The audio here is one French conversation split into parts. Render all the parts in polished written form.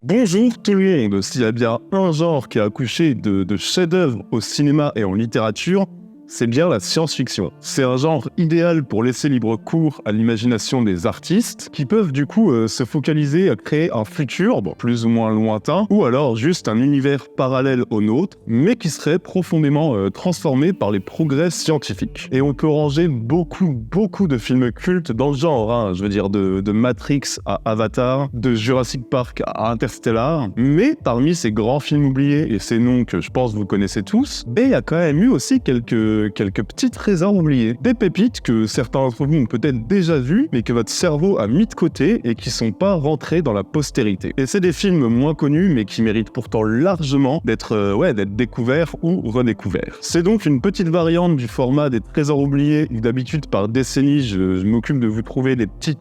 Bonjour tout le monde, s'il y a bien un genre qui a accouché de chefs-d'œuvre au cinéma et en littérature, c'est bien la science-fiction. C'est un genre idéal pour laisser libre cours à l'imagination des artistes, qui peuvent du coup se focaliser à créer un futur, plus ou moins lointain, ou alors juste un univers parallèle au nôtre, mais qui serait profondément transformé par les progrès scientifiques. Et on peut ranger beaucoup de films cultes dans le genre, hein, je veux dire de Matrix à Avatar, de Jurassic Park à Interstellar, mais parmi ces grands films oubliés, et ces noms que je pense vous connaissez tous, il y a quand même eu aussi quelques petits trésors oubliés. Des pépites que certains d'entre vous ont peut-être déjà vues, mais que votre cerveau a mis de côté et qui sont pas rentrés dans la postérité. Et c'est des films moins connus, mais qui méritent pourtant largement d'être découverts ou redécouverts. C'est donc une petite variante du format des trésors oubliés, où d'habitude par décennie, je m'occupe de vous trouver des petits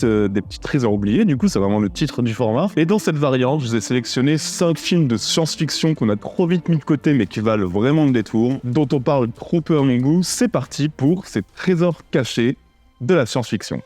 trésors oubliés, du coup c'est vraiment le titre du format. Et dans cette variante, je vous ai sélectionné 5 films de science-fiction qu'on a trop vite mis de côté, mais qui valent vraiment le détour, dont on parle trop peu à mon goût. C'est parti pour ces trésors cachés de la science-fiction.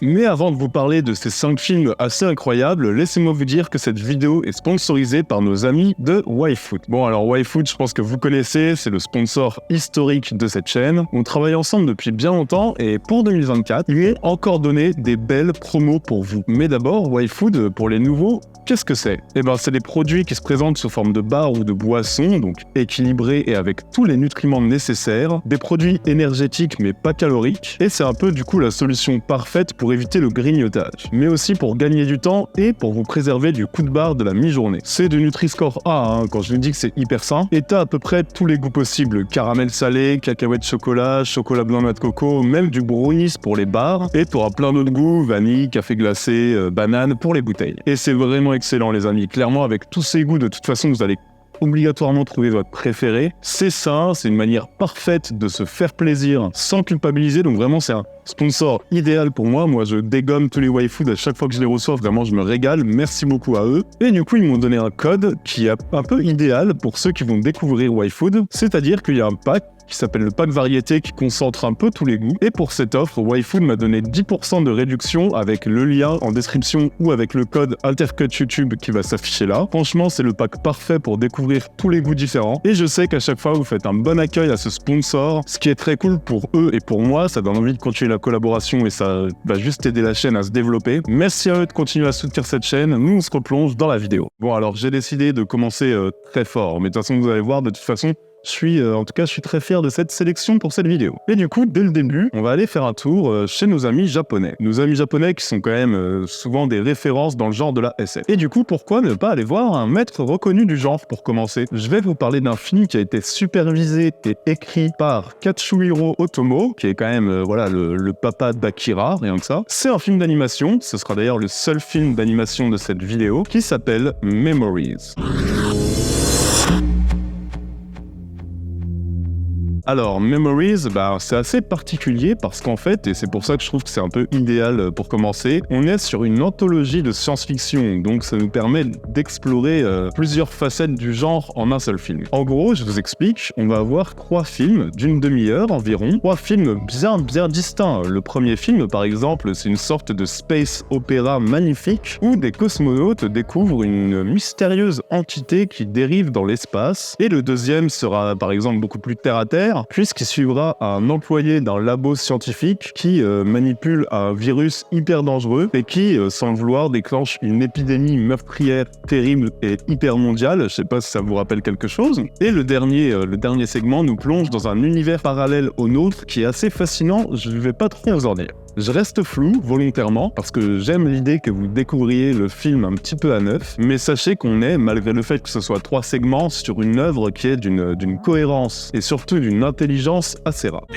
Mais avant de vous parler de ces 5 films assez incroyables, laissez-moi vous dire que cette vidéo est sponsorisée par nos amis de YFood. Bon alors YFood, je pense que vous connaissez, c'est le sponsor historique de cette chaîne. On travaille ensemble depuis bien longtemps et pour 2024, il est encore donné des belles promos pour vous. Mais d'abord, YFood, pour les nouveaux, qu'est-ce que c'est ? C'est des produits qui se présentent sous forme de barres ou de boissons, donc équilibrés et avec tous les nutriments nécessaires, des produits énergétiques mais pas caloriques, et c'est un peu du coup la solution parfaite pour éviter le grignotage, mais aussi pour gagner du temps et pour vous préserver du coup de barre de la mi-journée. C'est du Nutri-Score A, hein, quand je vous dis que c'est hyper sain, et t'as à peu près tous les goûts possibles, caramel salé, cacahuète chocolat, chocolat blanc noix de coco, même du brownies pour les barres, et t'auras plein d'autres goûts, vanille, café glacé, banane pour les bouteilles. Et c'est vraiment excellent les amis, clairement avec tous ces goûts de toute façon vous allez obligatoirement trouver votre préféré. C'est ça, c'est une manière parfaite de se faire plaisir sans culpabiliser, donc vraiment c'est un sponsor idéal pour moi. Moi je dégomme tous les YFood à chaque fois que je les reçois, vraiment je me régale, merci beaucoup à eux. Et du coup ils m'ont donné un code qui est un peu idéal pour ceux qui vont découvrir YFood, c'est-à-dire qu'il y a un pack qui s'appelle le pack variété qui concentre un peu tous les goûts. Et pour cette offre, YFood m'a donné 10% de réduction avec le lien en description ou avec le code Altercut YouTube qui va s'afficher là. Franchement, c'est le pack parfait pour découvrir tous les goûts différents. Et je sais qu'à chaque fois, vous faites un bon accueil à ce sponsor, ce qui est très cool pour eux et pour moi. Ça donne envie de continuer la collaboration et ça va juste aider la chaîne à se développer. Merci à eux de continuer à soutenir cette chaîne. Nous, on se replonge dans la vidéo. Bon, alors j'ai décidé de commencer très fort, mais de toute façon, vous allez voir, de toute façon, je suis très fier de cette sélection pour cette vidéo. Et du coup, dès le début, on va aller faire un tour chez nos amis japonais. Nos amis japonais qui sont quand même souvent des références dans le genre de la SF. Et du coup, pourquoi ne pas aller voir un maître reconnu du genre pour commencer ? Je vais vous parler d'un film qui a été supervisé et écrit par Katsuhiro Otomo, qui est quand même le papa d'Akira, rien que ça. C'est un film d'animation, ce sera d'ailleurs le seul film d'animation de cette vidéo, qui s'appelle Memories. Alors, Memories, c'est assez particulier parce qu'en fait, et c'est pour ça que je trouve que c'est un peu idéal pour commencer, on est sur une anthologie de science-fiction, donc ça nous permet d'explorer plusieurs facettes du genre en un seul film. En gros, je vous explique, on va avoir 3 films d'une demi-heure environ, 3 films bien distincts. Le premier film, par exemple, c'est une sorte de space opéra magnifique où des cosmonautes découvrent une mystérieuse entité qui dérive dans l'espace, et le deuxième sera, par exemple, beaucoup plus terre-à-terre, puisqu'il suivra un employé d'un labo scientifique qui manipule un virus hyper dangereux et qui, sans le vouloir, déclenche une épidémie meurtrière terrible et hyper mondiale. Je sais pas si ça vous rappelle quelque chose. Et le dernier segment nous plonge dans un univers parallèle au nôtre qui est assez fascinant. Je ne vais pas trop vous en dire. Je reste flou, volontairement, parce que j'aime l'idée que vous découvriez le film un petit peu à neuf, mais sachez qu'on est, malgré le fait que ce soit 3 segments, sur une œuvre qui est d'une cohérence et surtout d'une intelligence assez rare.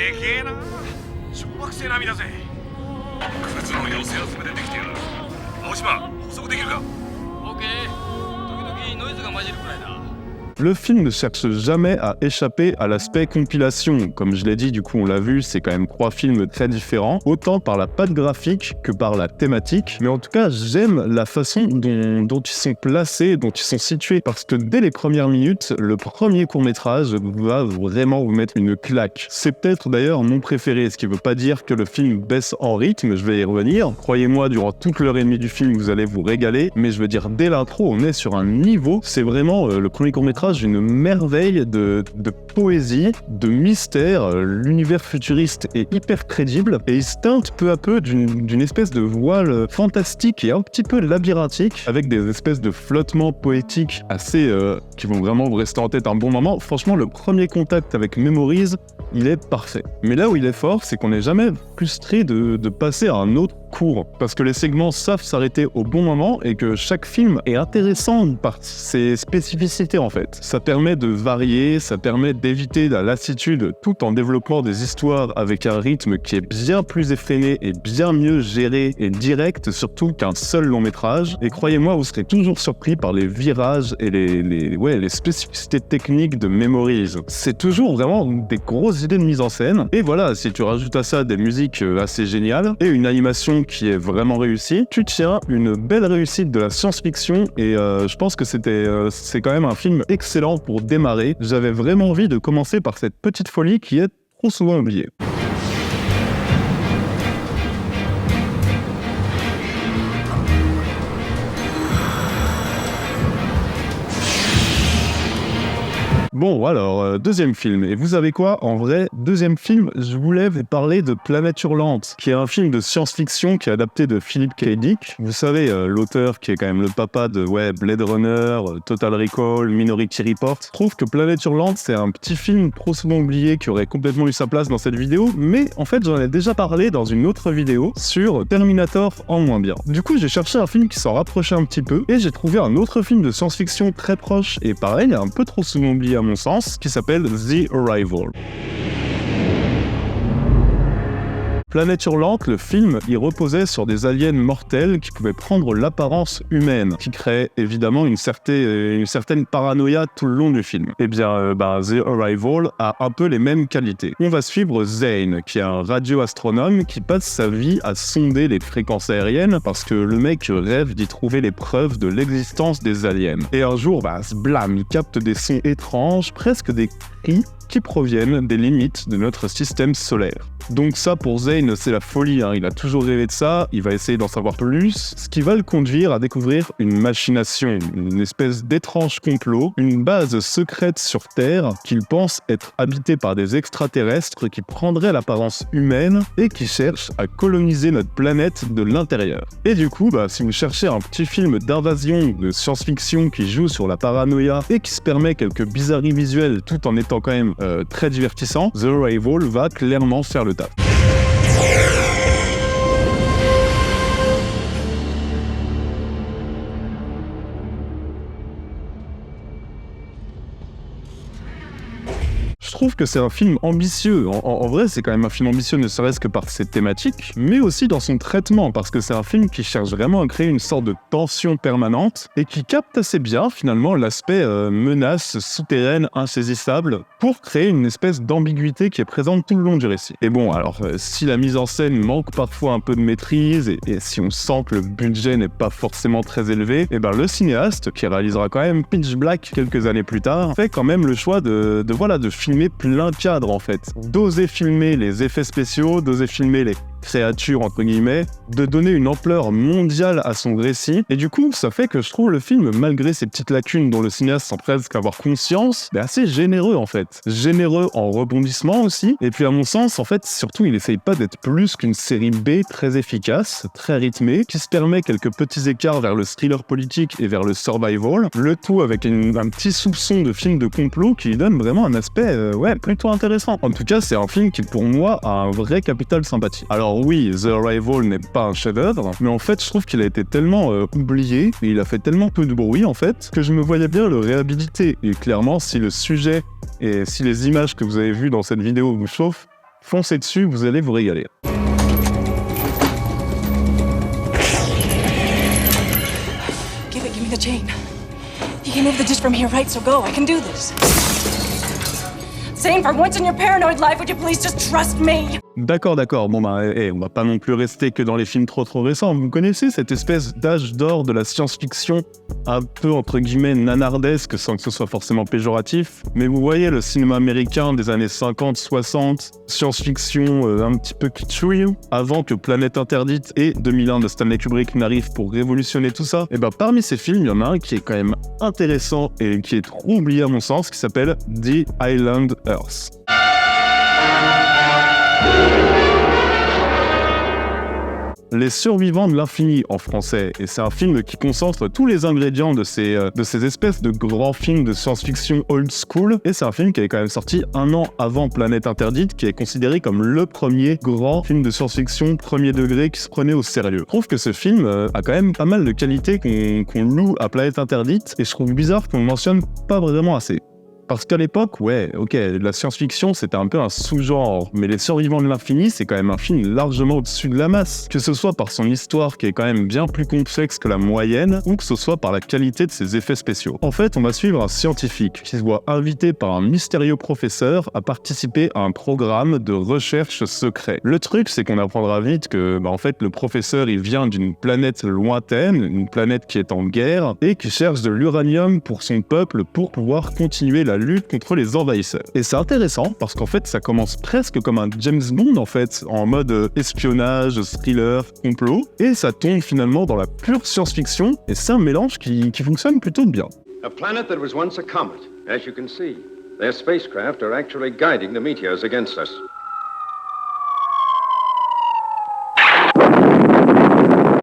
島補足できるか OK 時々ノイズが混じるくらいだ Le film ne cherche jamais à échapper à l'aspect compilation. Comme je l'ai dit, du coup on l'a vu, c'est quand même 3 films très différents, autant par la patte graphique que par la thématique. Mais en tout cas, j'aime la façon dont ils sont placés, dont ils sont situés, parce que dès les premières minutes, le premier court-métrage va vraiment vous mettre une claque. C'est peut-être d'ailleurs mon préféré, ce qui veut pas dire que le film baisse en rythme, je vais y revenir. Croyez-moi, durant toute l'heure et demie du film, vous allez vous régaler, mais je veux dire, dès l'intro, on est sur un niveau, c'est vraiment le premier court-métrage, une merveille de poésie, de mystère. L'univers futuriste est hyper crédible et il se teinte peu à peu d'une espèce de voile fantastique et un petit peu labyrinthique, avec des espèces de flottements poétiques assez qui vont vraiment vous rester en tête un bon moment. Franchement, le premier contact avec Memories, il est parfait. Mais là où il est fort, c'est qu'on n'est jamais frustré de passer à un autre court, parce que les segments savent s'arrêter au bon moment et que chaque film est intéressant par ses spécificités en fait. Ça permet de varier, ça permet d'éviter la lassitude tout en développant des histoires avec un rythme qui est bien plus effréné et bien mieux géré et direct surtout qu'un seul long métrage. Et croyez-moi, vous serez toujours surpris par les virages et les spécificités techniques de Memories. C'est toujours vraiment des grosses idées de mise en scène. Et voilà, si tu rajoutes à ça des musiques assez géniales et une animation qui est vraiment réussie, tu tiens une belle réussite de la science-fiction et je pense que c'est quand même un film excellent pour démarrer. J'avais vraiment envie de commencer par cette petite folie qui est trop souvent oubliée. Bon, alors, deuxième film. Et vous savez quoi? En vrai, deuxième film, je voulais vous parler de Planète Hurlante, qui est un film de science-fiction qui est adapté de Philip K. Dick. Vous savez, l'auteur qui est quand même le papa de Blade Runner, Total Recall, Minority Report. Je trouve que Planète Hurlante, c'est un petit film trop souvent oublié qui aurait complètement eu sa place dans cette vidéo, mais en fait, j'en ai déjà parlé dans une autre vidéo sur Terminator en moins bien. Du coup, j'ai cherché un film qui s'en rapprochait un petit peu, et j'ai trouvé un autre film de science-fiction très proche, et pareil, un peu trop souvent oublié à mon sens, qui s'appelle The Arrival. Planète Hurlante, le film, il reposait sur des aliens mortels qui pouvaient prendre l'apparence humaine, qui créait évidemment une certaine paranoïa tout le long du film. Eh bien, The Arrival a un peu les mêmes qualités. On va suivre Zane, qui est un radioastronome qui passe sa vie à sonder les fréquences aériennes parce que le mec rêve d'y trouver les preuves de l'existence des aliens. Et un jour, blam, il capte des sons étranges, presque des cris, qui proviennent des limites de notre système solaire. Donc ça, pour Zane, c'est la folie, hein. Il a toujours rêvé de ça, il va essayer d'en savoir plus, ce qui va le conduire à découvrir une machination, une espèce d'étrange complot, une base secrète sur Terre qu'il pense être habitée par des extraterrestres qui prendraient l'apparence humaine et qui cherchent à coloniser notre planète de l'intérieur. Et du coup, si vous cherchez un petit film d'invasion, de science-fiction qui joue sur la paranoïa et qui se permet quelques bizarreries visuelles tout en étant quand même très divertissant, The Arrival va clairement faire le taf. Je trouve que c'est un film ambitieux. En vrai, c'est quand même un film ambitieux, ne serait-ce que par ses thématiques, mais aussi dans son traitement, parce que c'est un film qui cherche vraiment à créer une sorte de tension permanente et qui capte assez bien, finalement, l'aspect menace souterraine insaisissable pour créer une espèce d'ambiguïté qui est présente tout le long du récit. Et bon, alors, si la mise en scène manque parfois un peu de maîtrise et si on sent que le budget n'est pas forcément très élevé, le cinéaste, qui réalisera quand même Pitch Black quelques années plus tard, fait quand même le choix de filmer plein de cadres en fait. D'oser filmer les effets spéciaux, d'oser filmer les créature, entre guillemets, de donner une ampleur mondiale à son récit. Et du coup, ça fait que je trouve le film, malgré ses petites lacunes dont le cinéaste semble presque avoir conscience, assez généreux en fait. Généreux en rebondissement aussi. Et puis à mon sens, en fait, surtout, il essaye pas d'être plus qu'une série B très efficace, très rythmée, qui se permet quelques petits écarts vers le thriller politique et vers le survival. Le tout avec un petit soupçon de film de complot qui lui donne vraiment un aspect, plutôt intéressant. En tout cas, c'est un film qui, pour moi, a un vrai capital sympathie. Alors oui, The Arrival n'est pas un chef-d'œuvre, mais en fait, je trouve qu'il a été tellement oublié, et il a fait tellement peu de bruit, en fait, que je me voyais bien le réhabiliter. Et clairement, si le sujet et si les images que vous avez vues dans cette vidéo vous chauffent, foncez dessus, vous allez vous régaler. Give me the chain. You can move the dish from here, right? So go. I can do this. Zane, for once in your paranoid life, would you please just trust me? D'accord. Bon bah, on va pas non plus rester que dans les films trop récents. Vous connaissez cette espèce d'âge d'or de la science-fiction, un peu entre guillemets nanardesque, sans que ce soit forcément péjoratif. Mais vous voyez le cinéma américain des années 50-60, science-fiction un petit peu kitschouille, avant que Planète Interdite et 2001 de Stanley Kubrick n'arrivent pour révolutionner tout ça. Et bah parmi ces films, il y en a un qui est quand même intéressant et qui est trop oublié à mon sens, qui s'appelle The Island Earth. Les survivants de l'infini en français, et c'est un film qui concentre tous les ingrédients de ces espèces de grands films de science-fiction old school, et c'est un film qui est quand même sorti 1 an avant Planète Interdite, qui est considéré comme le premier grand film de science-fiction premier degré qui se prenait au sérieux. Je trouve que ce film a quand même pas mal de qualités qu'on loue à Planète Interdite, et je trouve bizarre qu'on le mentionne pas vraiment assez. Parce qu'à l'époque, ouais, ok, la science-fiction c'était un peu un sous-genre, mais Les Survivants de l'Infini c'est quand même un film largement au-dessus de la masse, que ce soit par son histoire qui est quand même bien plus complexe que la moyenne, ou que ce soit par la qualité de ses effets spéciaux. En fait, on va suivre un scientifique qui se voit invité par un mystérieux professeur à participer à un programme de recherche secret. Le truc, c'est qu'on apprendra vite que, en fait, le professeur il vient d'une planète lointaine, une planète qui est en guerre, et qui cherche de l'uranium pour son peuple pour pouvoir continuer la lutte contre les envahisseurs. Et c'est intéressant parce qu'en fait ça commence presque comme un James Bond en fait, en mode espionnage, thriller, complot, et ça tombe finalement dans la pure science-fiction, et c'est un mélange qui fonctionne plutôt bien. A planet that was once a comet, as you can see. Their spacecraft are actually guiding the meteors against us.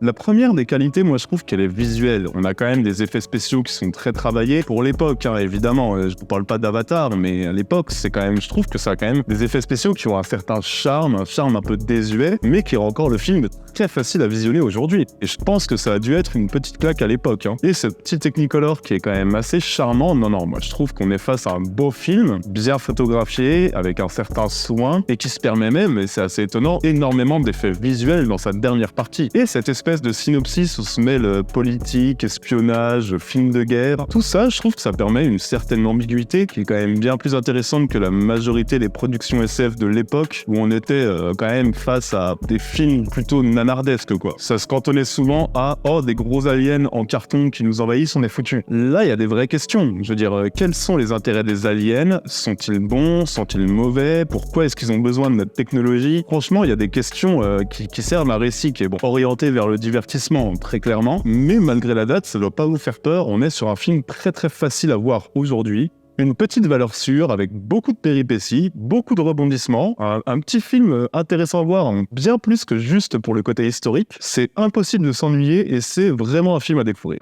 La première des qualités, moi je trouve qu'elle est visuelle. On a quand même des effets spéciaux qui sont très travaillés pour l'époque, hein, évidemment. Je vous parle pas d'Avatar, mais à l'époque, c'est quand même, je trouve que ça a quand même des effets spéciaux qui ont un certain charme, un charme un peu désuet, mais qui rend encore le film très facile à visionner aujourd'hui. Et je pense que ça a dû être une petite claque à l'époque. Hein. Et ce petit Technicolor qui est quand même assez charmant, non, moi je trouve qu'on est face à un beau film, bien photographié, avec un certain soin, et qui se permet même, et c'est assez étonnant, énormément d'effets visuels dans sa dernière partie. Et cette espèce de synopsis où se mêle politique, espionnage, film de guerre, tout ça, je trouve que ça permet une certaine ambiguïté qui est quand même bien plus intéressante que la majorité des productions SF de l'époque où on était quand même face à des films plutôt nanardesques quoi. Ça se cantonnait souvent à des gros aliens en carton qui nous envahissent, on est foutus. Là, il y a des vraies questions. Je veux dire, quels sont les intérêts des aliens? Sont-ils bons? Sont-ils mauvais? Pourquoi est-ce qu'ils ont besoin de notre technologie? Franchement, il y a des questions qui servent un récit qui est orienté vers le divertissement, très clairement, mais malgré la date, ça doit pas vous faire peur, on est sur un film très très facile à voir aujourd'hui, une petite valeur sûre avec beaucoup de péripéties, beaucoup de rebondissements, un petit film intéressant à voir, hein, bien plus que juste pour le côté historique, c'est impossible de s'ennuyer et c'est vraiment un film à découvrir.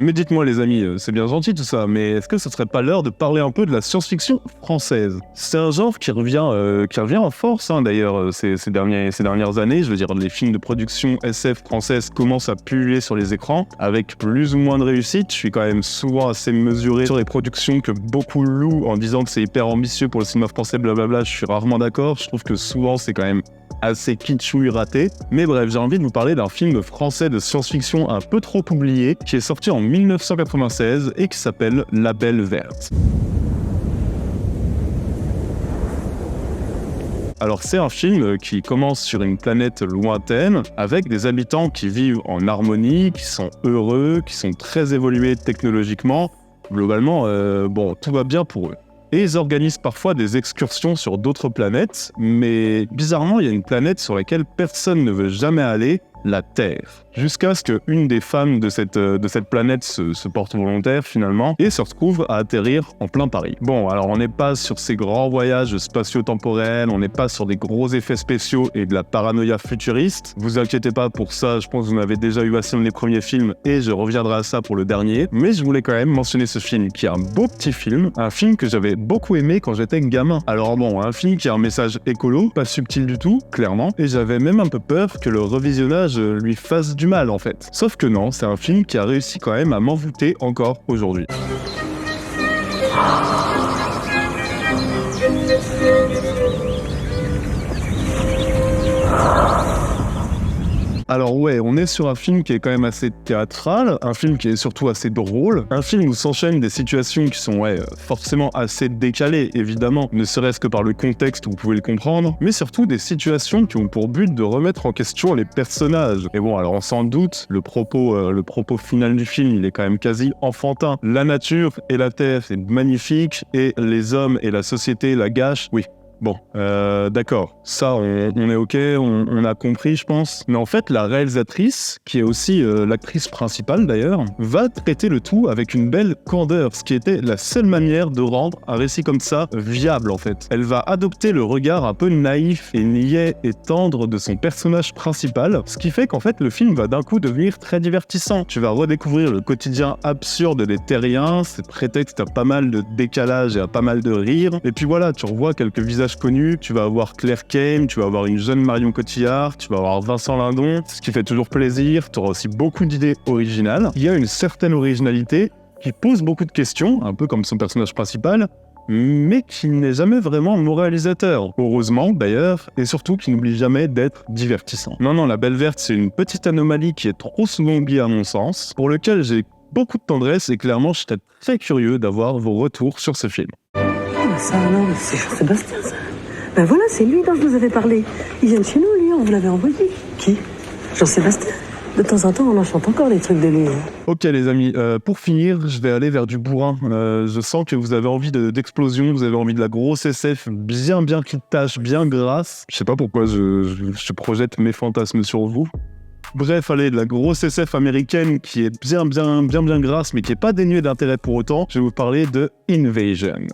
Mais dites-moi les amis, c'est bien gentil tout ça, mais est-ce que ce serait pas l'heure de parler un peu de la science-fiction française? C'est un genre qui revient en force d'ailleurs ces dernières années. Je veux dire, les films de production SF française commencent à pulluler sur les écrans, avec plus ou moins de réussite. Je suis quand même souvent assez mesuré sur les productions que beaucoup louent en disant que c'est hyper ambitieux pour le cinéma français, blablabla. Je suis rarement d'accord, je trouve que souvent c'est quand même assez kitschouille raté. Mais bref, j'ai envie de vous parler d'un film français de science-fiction un peu trop oublié, qui est sorti en 1996 et qui s'appelle La Belle Verte. Alors c'est un film qui commence sur une planète lointaine, avec des habitants qui vivent en harmonie, qui sont heureux, qui sont très évolués technologiquement. Globalement, tout va bien pour eux. Et ils organisent parfois des excursions sur d'autres planètes, mais bizarrement, il y a une planète sur laquelle personne ne veut jamais aller, la Terre. Jusqu'à ce qu'une des femmes de cette planète se porte volontaire finalement et se retrouve à atterrir en plein Paris. Bon, alors on n'est pas sur ces grands voyages spatio-temporels, on n'est pas sur des gros effets spéciaux et de la paranoïa futuriste. Vous inquiétez pas pour ça, je pense que vous en avez déjà eu assez dans les premiers films et je reviendrai à ça pour le dernier. Mais je voulais quand même mentionner ce film qui est un beau petit film, un film que j'avais beaucoup aimé quand j'étais gamin. Alors bon, un film qui a un message écolo, pas subtil du tout, clairement, et j'avais même un peu peur que le revisionnage lui fasse du mal en fait. Sauf que non, c'est un film qui a réussi quand même à m'envoûter encore aujourd'hui. Alors ouais, on est sur un film qui est quand même assez théâtral, un film qui est surtout assez drôle, un film où s'enchaînent des situations qui sont forcément assez décalées, évidemment, ne serait-ce que par le contexte où vous pouvez le comprendre, mais surtout des situations qui ont pour but de remettre en question les personnages. Et bon, alors on s'en doute, le propos final du film, il est quand même quasi enfantin. La nature et la terre, c'est magnifique, et les hommes et la société la gâchent, oui. Bon, d'accord, ça on est ok, on a compris je pense. Mais en fait la réalisatrice, qui est aussi l'actrice principale d'ailleurs, va traiter le tout avec une belle candeur, ce qui était la seule manière de rendre un récit comme ça viable en fait. Elle va adopter le regard un peu naïf et niais et tendre de son personnage principal, ce qui fait qu'en fait le film va d'un coup devenir très divertissant. Tu vas redécouvrir le quotidien absurde des terriens, c'est prétexte à pas mal de décalage et à pas mal de rires, et puis voilà, tu revois quelques visages connus, tu vas avoir Claire Kane, tu vas avoir une jeune Marion Cotillard, tu vas avoir Vincent Lindon, ce qui fait toujours plaisir, tu auras aussi beaucoup d'idées originales. Il y a une certaine originalité qui pose beaucoup de questions, un peu comme son personnage principal, mais qui n'est jamais vraiment moralisateur. Heureusement d'ailleurs, et surtout qui n'oublie jamais d'être divertissant. Non, La Belle Verte, c'est une petite anomalie qui est trop souvent oubliée à mon sens, pour lequel j'ai beaucoup de tendresse et clairement j'étais très curieux d'avoir vos retours sur ce film. Ça, non, c'est Jean-Sébastien, ça. Ben voilà, c'est lui dont je vous avais parlé. Il vient de chez nous, lui, on vous l'avait envoyé. Qui? Jean-Sébastien. De temps en temps, on en chante encore des trucs de lui. Ok les amis, pour finir, je vais aller vers du bourrin. Je sens que vous avez envie d'explosion, vous avez envie de la grosse SF bien qui tâche, bien grasse. Je sais pas pourquoi je projette mes fantasmes sur vous. Bref, allez, de la grosse SF américaine qui est bien grasse, mais qui est pas dénuée d'intérêt pour autant. Je vais vous parler de Invasion.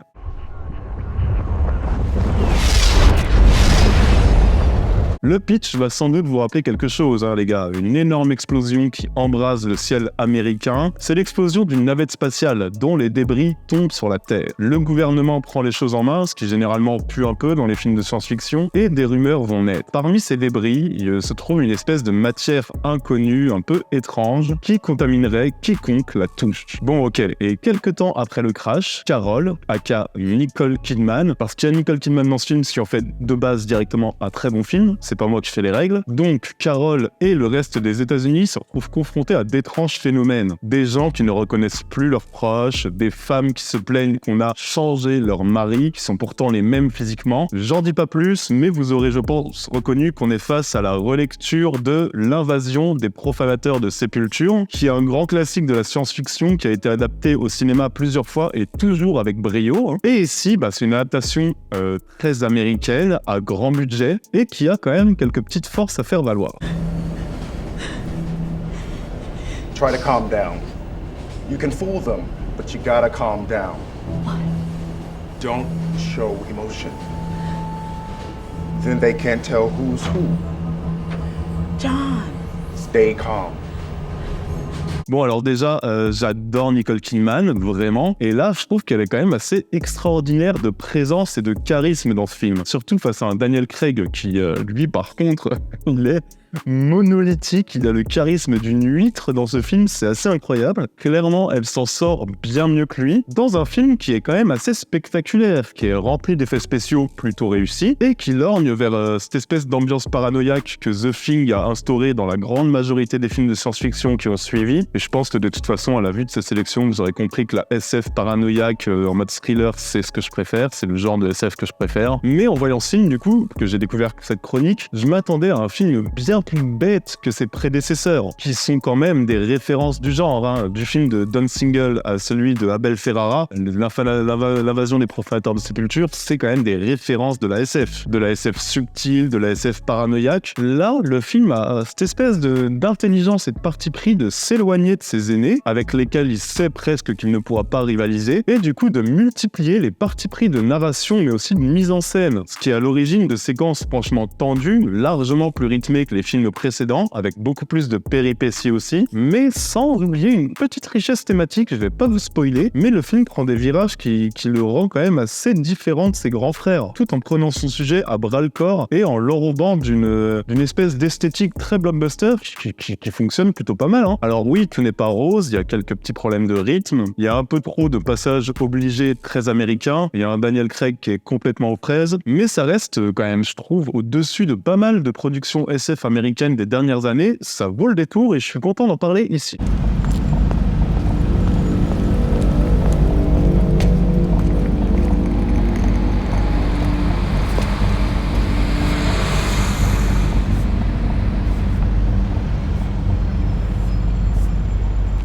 Le pitch va sans doute vous rappeler quelque chose, les gars. Une énorme explosion qui embrase le ciel américain. C'est l'explosion d'une navette spatiale dont les débris tombent sur la Terre. Le gouvernement prend les choses en main, ce qui généralement pue un peu dans les films de science-fiction, et des rumeurs vont naître. Parmi ces débris, il se trouve une espèce de matière inconnue, un peu étrange, qui contaminerait quiconque la touche. Bon, ok. Et quelques temps après le crash, Carol, aka Nicole Kidman, parce qu'il y a Nicole Kidman dans ce film, ce qui en fait de base directement un très bon film, c'est pas moi qui fais les règles. Donc, Carol et le reste des États-Unis se retrouvent confrontés à d'étranges phénomènes. Des gens qui ne reconnaissent plus leurs proches, des femmes qui se plaignent qu'on a changé leur mari, qui sont pourtant les mêmes physiquement. J'en dis pas plus, mais vous aurez, je pense, reconnu qu'on est face à la relecture de L'invasion des profanateurs de sépulture, qui est un grand classique de la science-fiction qui a été adapté au cinéma plusieurs fois et toujours avec brio. Et ici, c'est une adaptation très américaine, à grand budget, et qui a quand même quelques petites forces à faire valoir. Try to calm down. You can fool them, but you gotta calm down. Don't show emotion. Then they can't tell who's who. John. Stay calm. Bon alors déjà, j'adore Nicole Kidman, vraiment, et là je trouve qu'elle est quand même assez extraordinaire de présence et de charisme dans ce film, surtout face à un Daniel Craig qui, lui par contre, il est monolithique, il a le charisme d'une huître dans ce film, c'est assez incroyable. Clairement, elle s'en sort bien mieux que lui, dans un film qui est quand même assez spectaculaire, qui est rempli d'effets spéciaux plutôt réussis, et qui lorgne vers cette espèce d'ambiance paranoïaque que The Thing a instauré dans la grande majorité des films de science-fiction qui ont suivi. Et je pense que de toute façon, à la vue de cette sélection, vous aurez compris que la SF paranoïaque en mode thriller, c'est ce que je préfère, c'est le genre de SF que je préfère. Mais en voyant ce film, du coup, que j'ai découvert cette chronique, je m'attendais à un film bien plus bête que ses prédécesseurs, qui sont quand même des références du genre, du film de Don Siegel à celui de Abel Ferrara, l'invasion des profanateurs de sépulture, c'est quand même des références de la SF subtile, de la SF paranoïaque. Là, le film a cette espèce d'intelligence et de parti pris de s'éloigner de ses aînés, avec lesquels il sait presque qu'il ne pourra pas rivaliser, et du coup de multiplier les partis pris de narration, mais aussi de mise en scène, ce qui est à l'origine de séquences franchement tendues, largement plus rythmées que les films précédents, avec beaucoup plus de péripéties aussi, mais sans oublier une petite richesse thématique, je vais pas vous spoiler, mais le film prend des virages qui le rend quand même assez différent de ses grands frères, tout en prenant son sujet à bras-le-corps et en l'enrobant d'une espèce d'esthétique très blockbuster qui fonctionne plutôt pas mal. Alors oui, tout n'est pas rose, il y a quelques petits problèmes de rythme, il y a un peu trop de passages obligés très américains, il y a un Daniel Craig qui est complètement aux fraises, mais ça reste quand même, je trouve, au-dessus de pas mal de productions SF américaines américaines des dernières années, ça vaut le détour et je suis content d'en parler ici.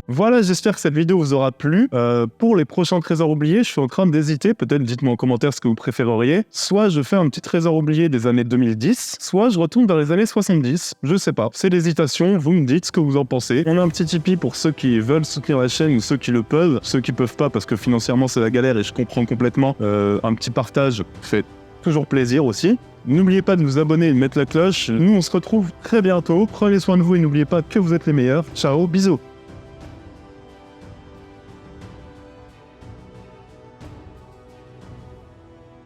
Voilà, j'espère que cette vidéo vous aura plu. Pour les prochains trésors oubliés, je suis en train d'hésiter. Peut-être dites-moi en commentaire ce que vous préféreriez. Soit je fais un petit trésor oublié des années 2010, soit je retourne vers les années 70. Je sais pas. C'est l'hésitation. Vous me dites ce que vous en pensez. On a un petit Tipeee pour ceux qui veulent soutenir la chaîne ou ceux qui le peuvent. Ceux qui peuvent pas parce que financièrement c'est la galère et je comprends complètement. Un petit partage fait toujours plaisir aussi. N'oubliez pas de vous abonner et de mettre la cloche. Nous, on se retrouve très bientôt. Prenez soin de vous et n'oubliez pas que vous êtes les meilleurs. Ciao, bisous.